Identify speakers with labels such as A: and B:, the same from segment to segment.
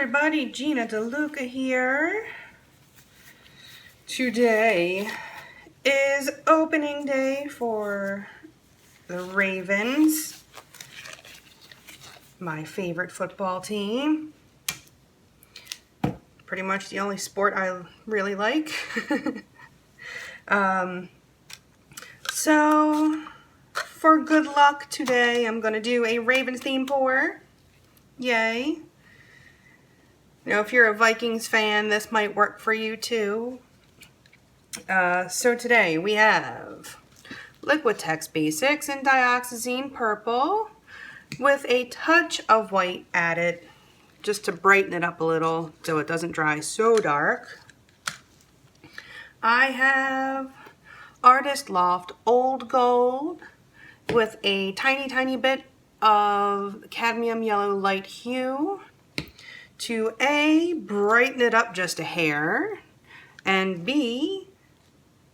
A: everybody, Gina DeLuca here. Today is opening day for the Ravens, my favorite football team. Pretty much the only sport I really like. So for good luck today, I'm going to do a Ravens theme pour. Yay. You know, if you're a Vikings fan, this might work for you too. So today we have Liquitex Basics in Dioxazine Purple with a touch of white added just to brighten it up a little so it doesn't dry so dark. I have Artist Loft Old Gold with a tiny bit of cadmium yellow light hue to A, brighten it up just a hair, and B,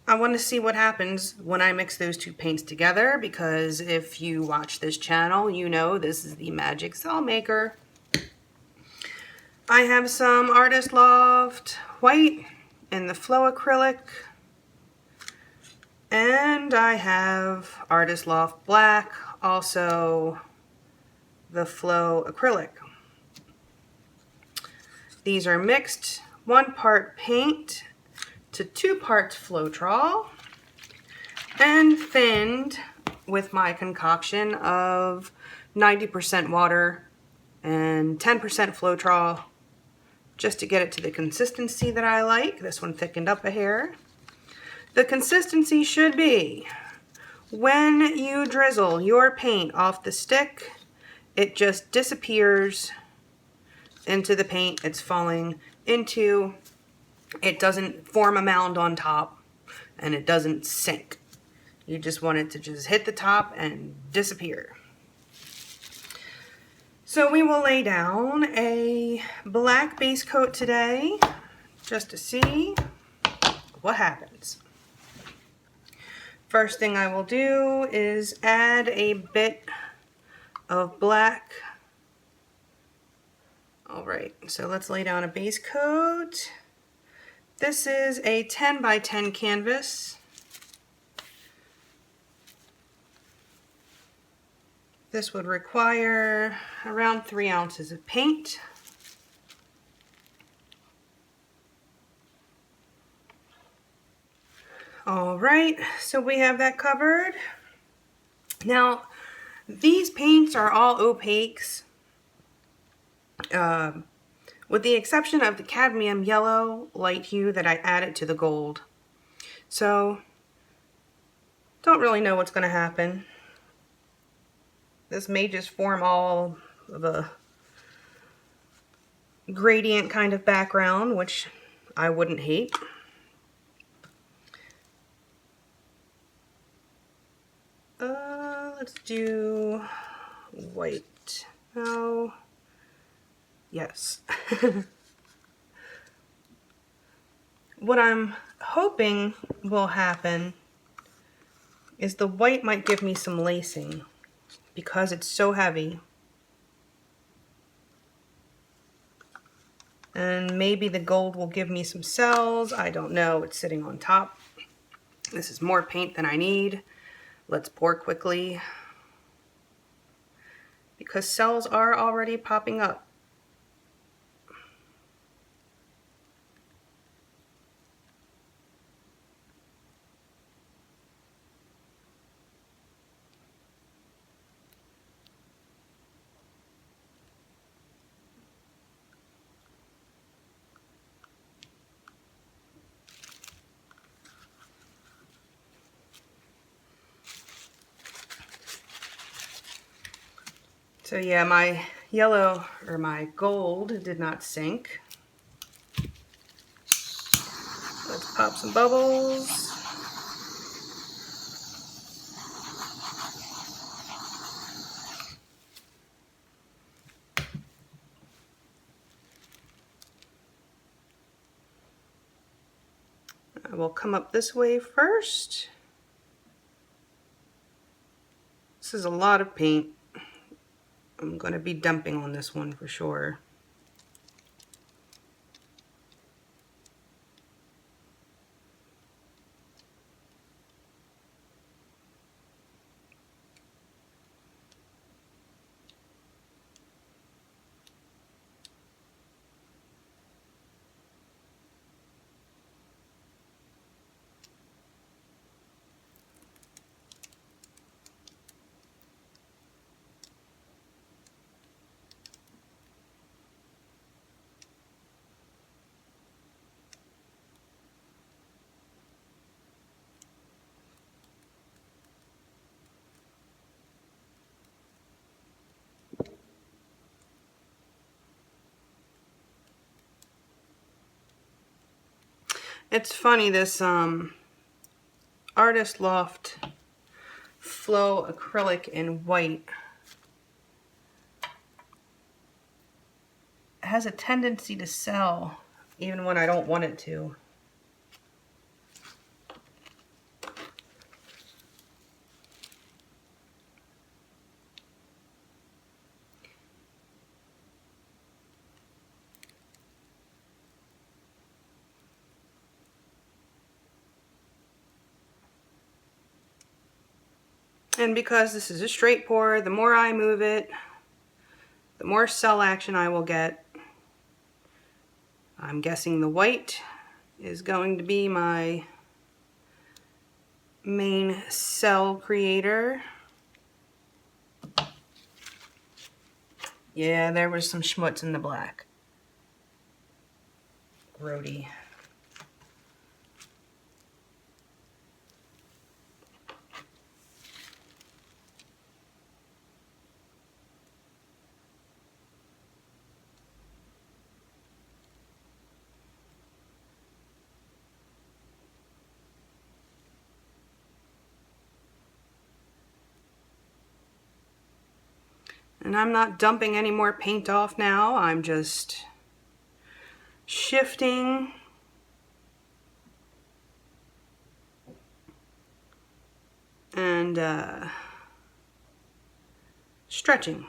A: I want to see what happens when I mix those two paints together, because if you watch this channel, you know this is the Magic Cell Maker. I have some Artist Loft White in the Flow Acrylic, and I have Artist Loft Black, also the Flow Acrylic. These are mixed 1 part paint to 2 parts Floetrol and thinned with my concoction of 90% water and 10% Floetrol just to get it to the consistency that I like. This one thickened up a hair. The consistency should be when you drizzle your paint off the stick, it just disappears into the paint it's falling into. It doesn't form a mound on top and it doesn't sink. You just want it to just hit the top and disappear. So we will lay down a black base coat today just to see what happens. First thing I will do is add a bit of black. Alright, so let's lay down a base coat. This is a 10 by 10 canvas. This would require around 3 ounces of paint. Alright, so we have that covered. Now, these paints are all opaques. With the exception of the cadmium yellow light hue that I added to the gold. So, don't really know what's going to happen. This may just form all of a gradient kind of background, which I wouldn't hate. Let's do white. No. Yes. What I'm hoping will happen is the white might give me some lacing because it's so heavy. And maybe the gold will give me some cells. I don't know. It's sitting on top. This is more paint than I need. Let's pour quickly because cells are already popping up. So yeah, my yellow, or my gold, did not sink. Let's pop some bubbles. I will come up this way first. This is a lot of paint. I'm going to be dumping on this one for sure. It's funny, this Artist Loft Flow Acrylic in white has a tendency to sell even when I don't want it to. And because this is a straight pour, the more I move it, the more cell action I will get. I'm guessing the white is going to be my main cell creator. Yeah, there was some schmutz in the black. Grody. And I'm not dumping any more paint off now. I'm just shifting and stretching.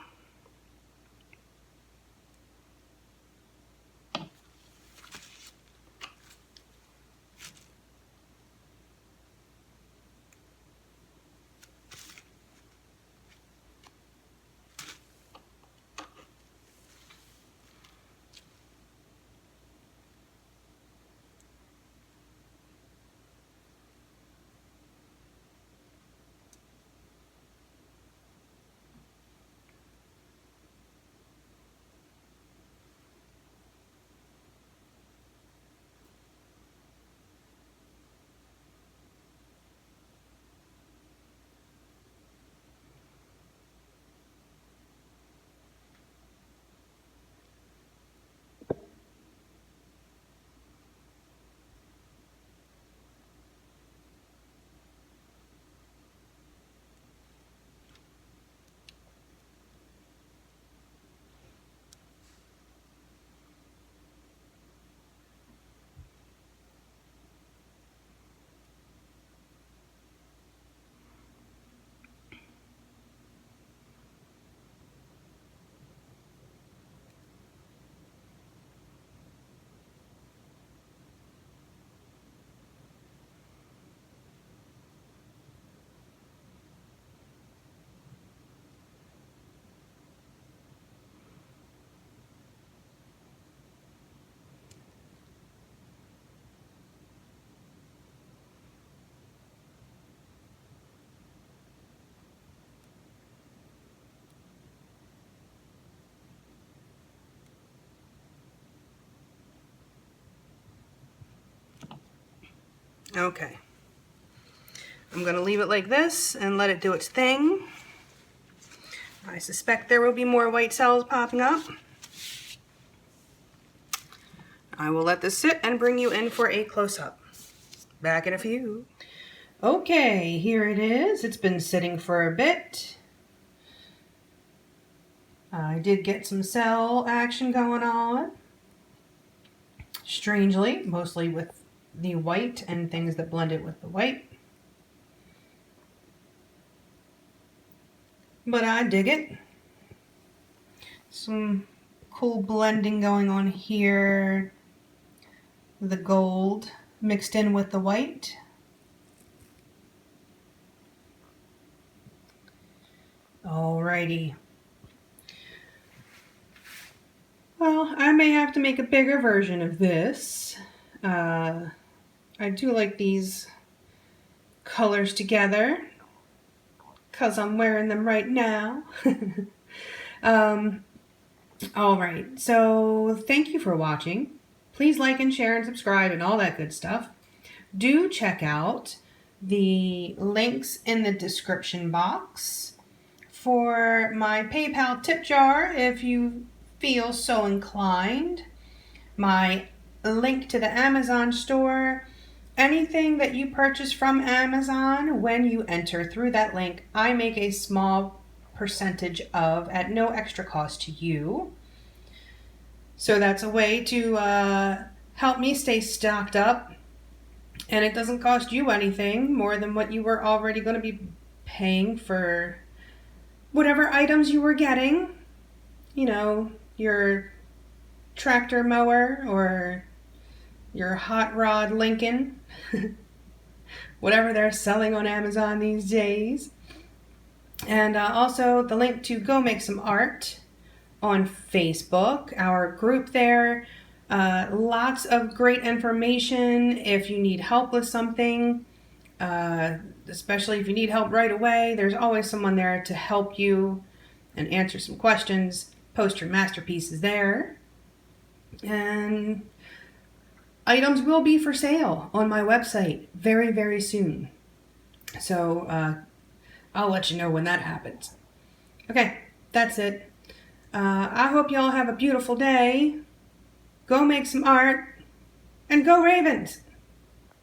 A: Okay. I'm going to leave it like this and let it do its thing. I suspect there will be more white cells popping up. I will let this sit and bring you in for a close-up. Back in a few. Okay, here it is. It's been sitting for a bit. I did get some cell action going on. Strangely, mostly with the white and things that blended with the white. But I dig it. Some cool blending going on here. The gold mixed in with the white. Alrighty. Well, I may have to make a bigger version of this. I do like these colors together because I'm wearing them right now. Alright, so thank you for watching. Please like and share and subscribe and all that good stuff. Do check out the links in the description box for my PayPal tip jar if you feel so inclined. My link to the Amazon store anything that you purchase from Amazon, when you enter through that link, I make a small percentage of at no extra cost to you. So that's a way to help me stay stocked up, and it doesn't cost you anything more than what you were already going to be paying for whatever items you were getting. You know, your tractor mower or your hot rod Lincoln, whatever they're selling on Amazon these days. And also the link to Go Make Some Art on Facebook, our group there. Lots of great information if you need help with something, especially if you need help right away. There's always someone there to help you and answer some questions. Post your masterpieces there. And items will be for sale on my website very, very soon. So I'll let you know when that happens. Okay, that's it. I hope y'all have a beautiful day. Go make some art, and go Ravens!